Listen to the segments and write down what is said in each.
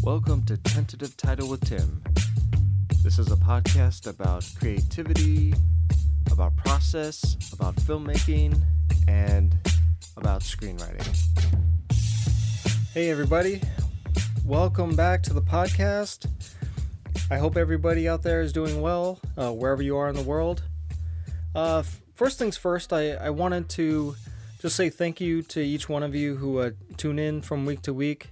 Welcome to Tentative Title with Tim. This is a podcast about creativity, about process, about filmmaking, and about screenwriting. Hey everybody, welcome back to the podcast. I hope everybody out there is doing well, wherever you are in the world. First things first, I wanted to just say thank you to each one of you who tune in from week to week.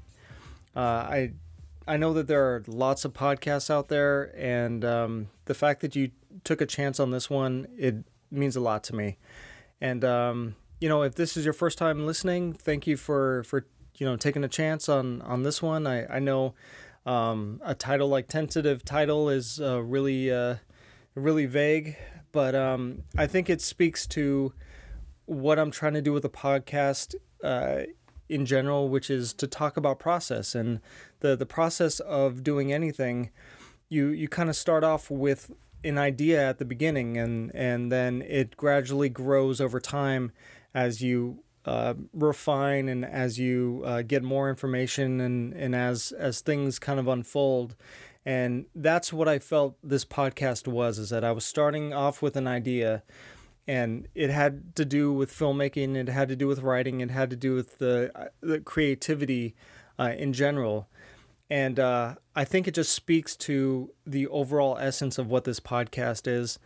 I know that there are lots of podcasts out there, and the fact that you took a chance on this one, it means a lot to me. And if this is your first time listening, thank you for taking a chance on this one. I know a title like Tentative Title is really vague, but I think it speaks to what I'm trying to do with the podcast in general, which is to talk about process and the process of doing anything. You kind of start off with an idea at the beginning, and then it gradually grows over time as you refine and as you get more information and as things kind of unfold. And that's what I felt this podcast was, is that I was starting off with an idea, and it had to do with filmmaking, it had to do with writing, it had to do with the creativity in general. And I think it just speaks to the overall essence of what this podcast is.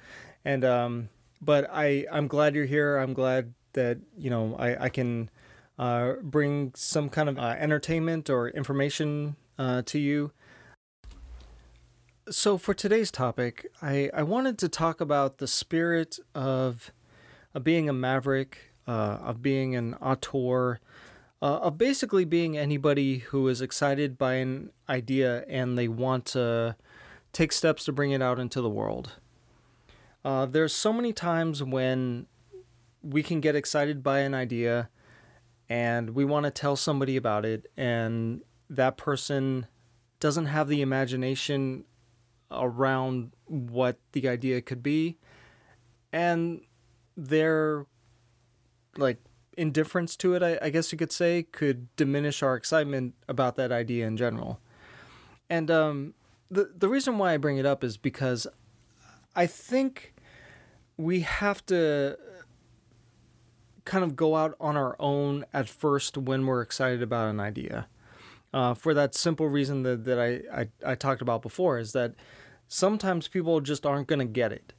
And but I'm glad you're here. I'm glad that I can bring some kind of entertainment or information to you. So for today's topic, I wanted to talk about the spirit of being a maverick, of being an auteur, of basically being anybody who is excited by an idea and they want to take steps to bring it out into the world. There's so many times when we can get excited by an idea and we want to tell somebody about it, and that person doesn't have the imagination around what the idea could be, and their indifference to it, I guess you could say, could diminish our excitement about that idea in general. And the reason why I bring it up is because I think we have to kind of go out on our own at first when we're excited about an idea. For that simple reason that I talked about before, is that sometimes people just aren't going to get it.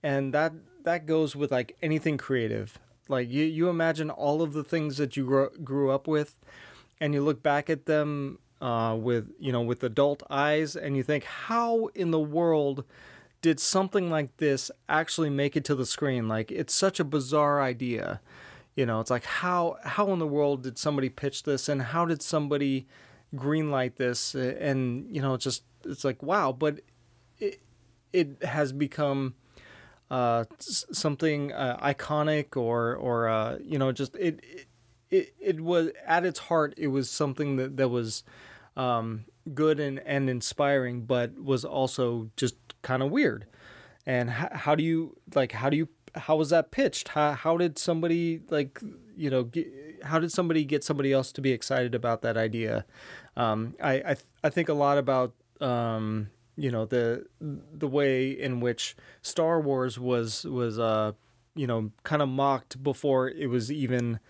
And that goes with like anything creative. Like you imagine all of the things that you grew up with, and you look back at them with adult eyes, and you think, how in the world did something like this actually make it to the screen? Like, it's such a bizarre idea. It's like, how in the world did somebody pitch this, and how did somebody greenlight this? And it's like, wow. But it has become something iconic, or just it was, at its heart, it was something that was good and inspiring, but was also just kind of weird. And how was that pitched? How did somebody how did somebody get somebody else to be excited about that idea? I think a lot about the way in which Star Wars was kind of mocked before it was even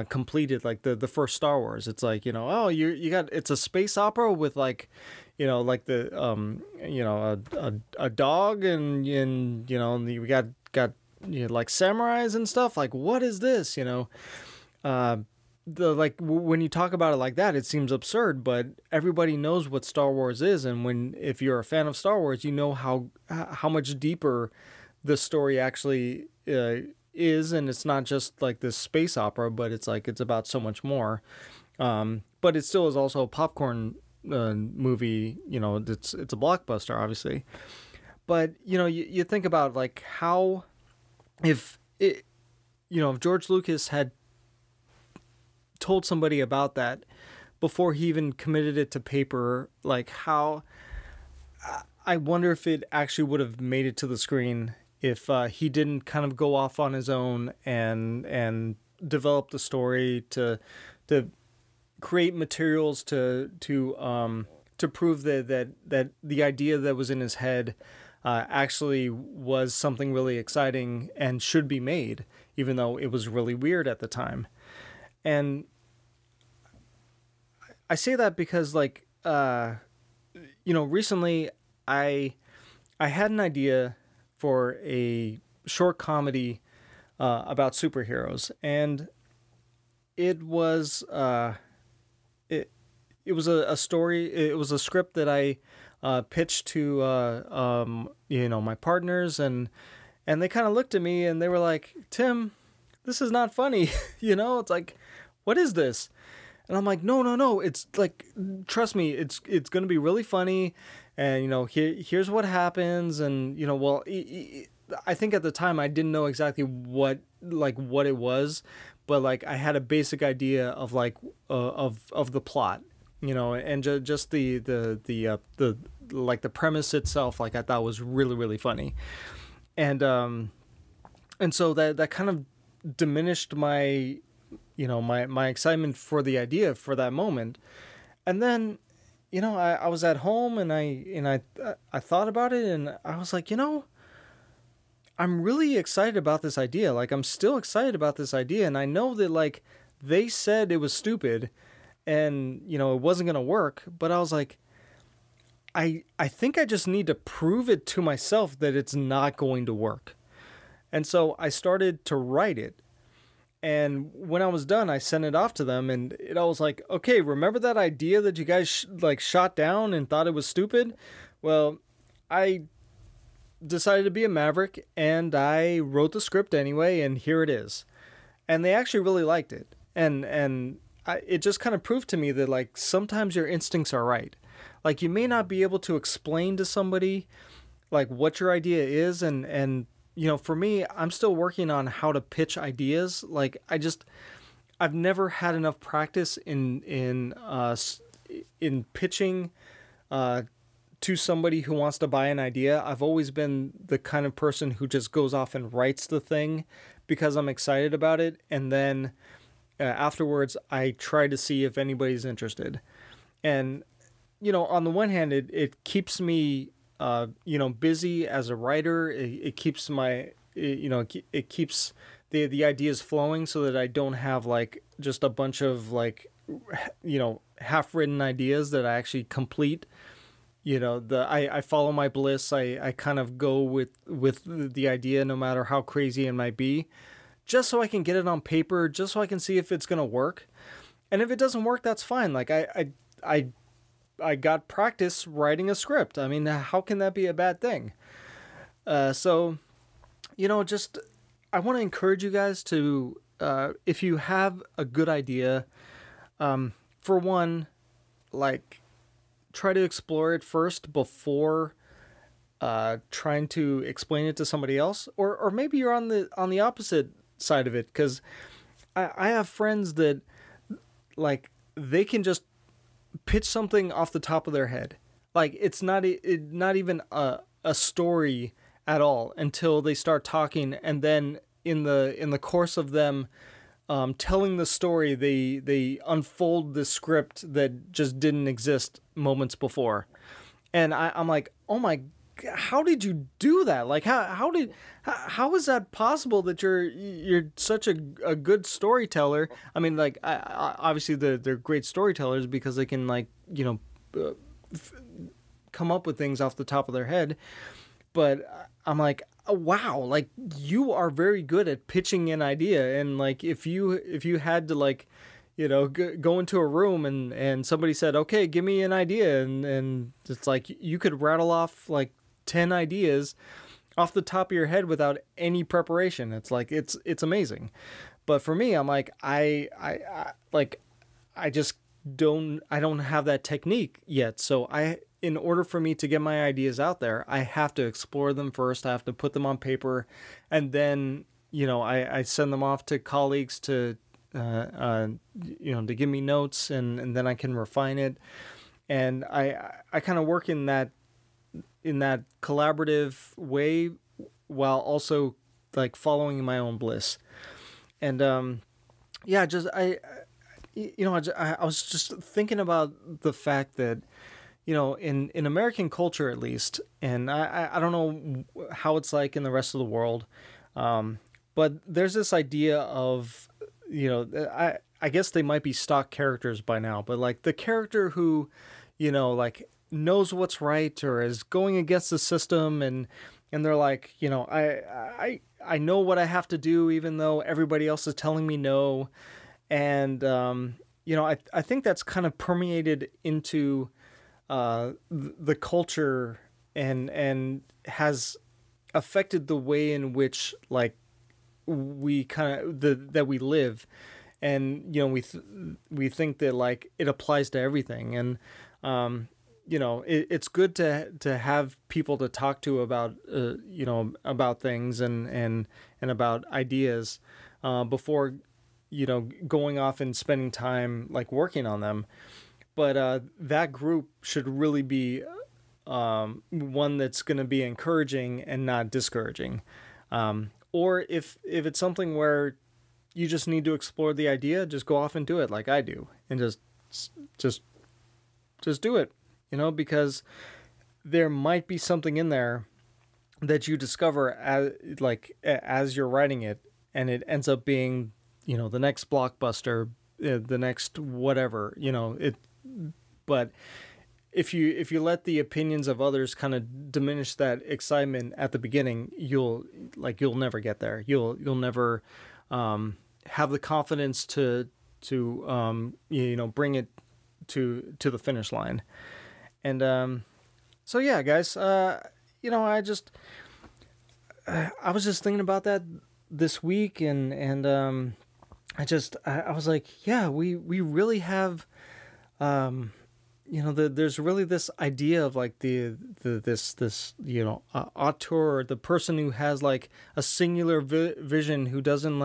completed, like the first Star Wars. It's like, you got, it's a space opera with a dog, and we got like samurais and stuff. Like, what is this? When you talk about it like that, it seems absurd, but everybody knows what Star Wars is. And if you're a fan of Star Wars, you know how much deeper the story actually is. And it's not just like this space opera, but it's about so much more. But it still is also a popcorn movie. It's a blockbuster, obviously. But you think about like how, if George Lucas had told somebody about that before he even committed it to paper, like, how, I wonder if it actually would have made it to the screen if he didn't kind of go off on his own and develop the story, to create materials to to prove that the idea that was in his head actually was something really exciting and should be made, even though it was really weird at the time. And I say that because, like, recently I had an idea for a short comedy about superheroes, and it was it was a story. It was a script that I pitched to my partners, and they kind of looked at me and they were like, "Tim, this is not funny." It's like, "What is this?" And I'm like, no, it's like, trust me, it's going to be really funny. And, here's what happens. And, I think at the time I didn't know exactly what it was, but like I had a basic idea of like, of the plot, and just the like the premise itself, like I thought was really, really funny. And so that kind of diminished my my excitement for the idea for that moment. And then, I was at home and I thought about it, and I was like, I'm really excited about this idea. Like, I'm still excited about this idea. And I know that, like, they said it was stupid and, it wasn't going to work. But I was like, I think I just need to prove it to myself that it's not going to work. And so I started to write it. And when I was done, I sent it off to them, and it was like, okay, remember that idea that you guys shot down and thought it was stupid? Well, I decided to be a maverick, and I wrote the script anyway, and here it is. And they actually really liked it. And it just kind of proved to me that, like, sometimes your instincts are right. Like, you may not be able to explain to somebody, like, what your idea is, and for me, I'm still working on how to pitch ideas. Like, I've never had enough practice in pitching to somebody who wants to buy an idea. I've always been the kind of person who just goes off and writes the thing because I'm excited about it, and then afterwards I try to see if anybody's interested. And on the one hand, it keeps me busy as a writer. It keeps it keeps the ideas flowing so that I don't have like just a bunch of like, half-written ideas that I actually complete. I follow my bliss. I kind of go with the idea no matter how crazy it might be, just so I can get it on paper, just so I can see if it's going to work. And if it doesn't work, that's fine. Like I got practice writing a script. I mean, how can that be a bad thing? So, just, I want to encourage you guys to, if you have a good idea, for one, like, try to explore it first before, trying to explain it to somebody else, or maybe you're on the opposite side of it. 'Cause I have friends that, like, they can just pitch something off the top of their head. Like, it's not even a story at all until they start talking, and then in the course of them telling the story, they unfold the script that just didn't exist moments before. And I'm like, oh my, how did you do that? Like, how is that possible that you're such a good storyteller? I mean, like, I obviously they're great storytellers because they can, like, come up with things off the top of their head. But I'm like, oh, wow, like, you are very good at pitching an idea. And like, if you had to, like, go into a room and somebody said, okay, give me an idea. And it's like, you could rattle off like 10 ideas off the top of your head without any preparation. It's like, it's amazing. But for me, I'm like, I don't have that technique yet. So in order for me to get my ideas out there, I have to explore them first. I have to put them on paper, and then, I send them off to colleagues to give me notes, and then I can refine it. And I kind of work in that collaborative way while also like following my own bliss. And I was just thinking about the fact that, in American culture at least, and I don't know how it's like in the rest of the world, but there's this idea of, I guess they might be stock characters by now, but like the character who, like knows what's right or is going against the system, and they're like, I know what I have to do even though everybody else is telling me no, and I think that's kind of permeated into the culture and has affected the way in which like we kind of that we live, and we think that like it applies to everything, and it's good to have people to talk to about about things and about ideas before going off and spending time like working on them. But that group should really be one that's going to be encouraging and not discouraging. Or if it's something where you just need to explore the idea, just go off and do it like I do, and just do it, because there might be something in there that you discover as you're writing it, and it ends up being, the next blockbuster, the next whatever, but if you let the opinions of others kind of diminish that excitement at the beginning, you'll never get there. You'll never have the confidence to bring it to the finish line. And so yeah, guys, I was just thinking about that this week, and I was like, yeah, we really have, there's really this idea of like this auteur, the person who has like a singular vision, who doesn't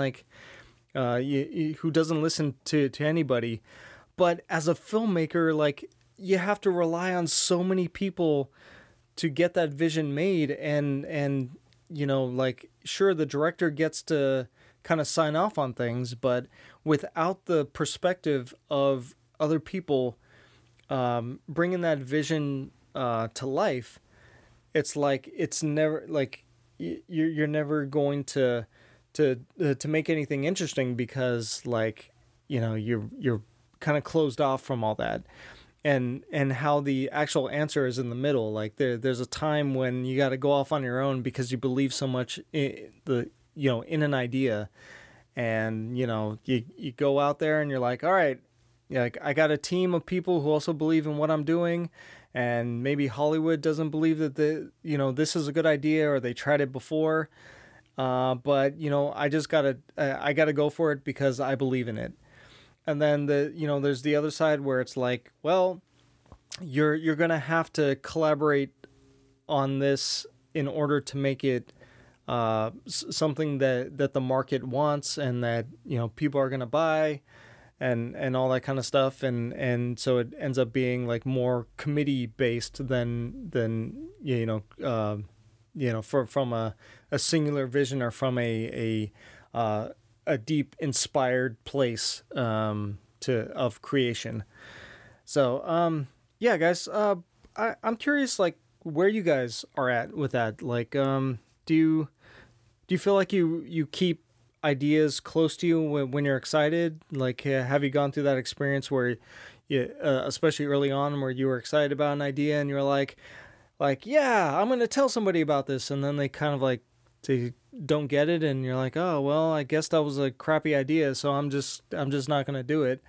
who doesn't listen to anybody. But as a filmmaker, like you have to rely on so many people to get that vision made, and like sure, the director gets to kind of sign off on things, but without the perspective of other people bringing that vision to life, it's like it's never like you're never going to make anything interesting, because like you're kind of closed off from all that, and how the actual answer is in the middle. Like there's a time when you got to go off on your own because you believe so much in in an idea, and you go out there and you're like, all right, like I got a team of people who also believe in what I'm doing, and maybe Hollywood doesn't believe that this is a good idea, or they tried it before, but I just gotta go for it because I believe in it. And then there's the other side where it's like, well, you're gonna have to collaborate on this in order to make it something that the market wants, and that people are gonna buy, and all that kind of stuff, and so it ends up being like more committee based than from a singular vision, or from a deep inspired place of creation. So yeah, guys, I'm curious like where you guys are at with that. Like do you feel like you keep ideas close to you when you're excited? Like have you gone through that experience where you especially early on, where you were excited about an idea and you're like yeah, I'm gonna tell somebody about this, and then they kind of like they don't get it, and you're like, oh well, I guess that was a crappy idea, so I'm just not gonna do it.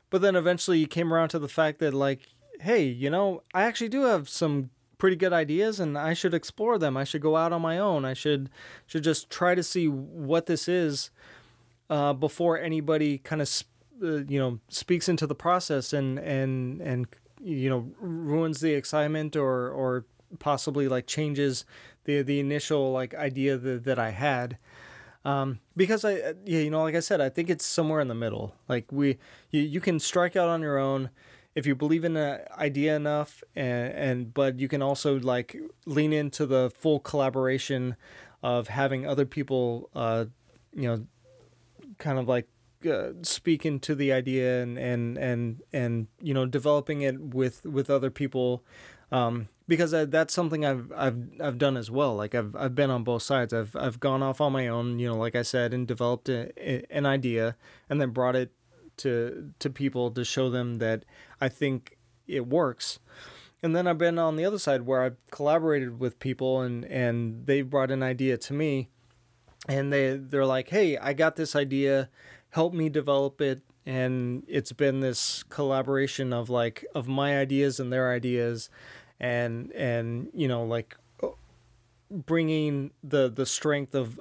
But then eventually you came around to the fact that like, hey, I actually do have some pretty good ideas, and I should explore them. I should go out on my own. I should just try to see what this is before anybody kind of speaks into the process and ruins the excitement, or possibly like changes the initial like idea that I had. Because like I said, I think it's somewhere in the middle. Like you can strike out on your own if you believe in an idea enough, but you can also like lean into the full collaboration of having other people, kind of like speaking to the idea and developing it with other people, because that's something I've done as well. Like I've been on both sides. I've gone off on my own, like I said, and developed an idea and then brought it to people to show them that I think it works. And then I've been on the other side where I've collaborated with people and they brought an idea to me, and they're like, hey, I got this idea, help me develop it. And it's been this collaboration of my ideas and their ideas, and like bringing the strength of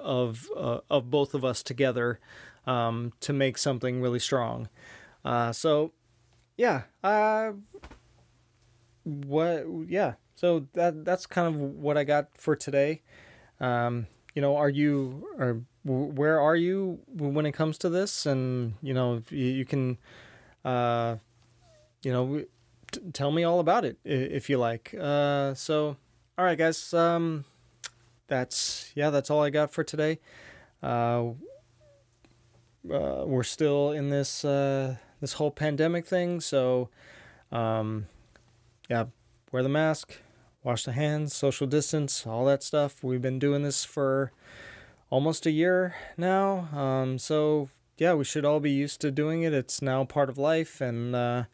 both of us together to make something really strong. So that's kind of what I got for today. Where are you when it comes to this? And if you can tell me all about it if you like. So all right, guys, that's all I got for today. We're still in this whole pandemic thing, so wear the mask, wash the hands, social distance, all that stuff. We've been doing this for almost a year now. So we should all be used to doing it. It's now part of life, and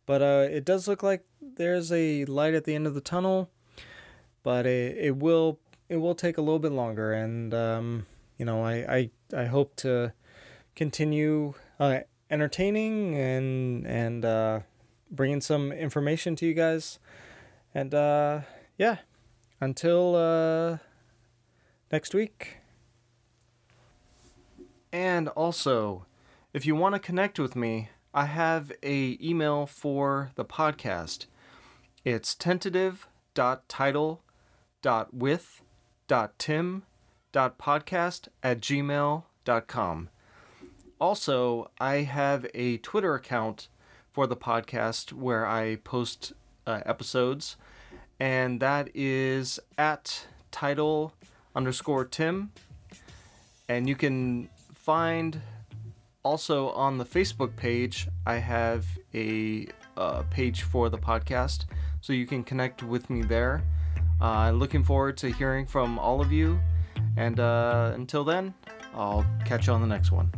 but it does look like there's a light at the end of the tunnel, but it will take a little bit longer. And I hope to continue entertaining and bringing some information to you guys. And until next week. And also, if you want to connect with me, I have a email for the podcast. It's tentative.title.with.tim.podcast@gmail.com. Also, I have a Twitter account for the podcast where I post episodes, and that is @title_Tim. And you can find also on the Facebook page, I have a page for the podcast, so you can connect with me there. Looking forward to hearing from all of you, and until then, I'll catch you on the next one.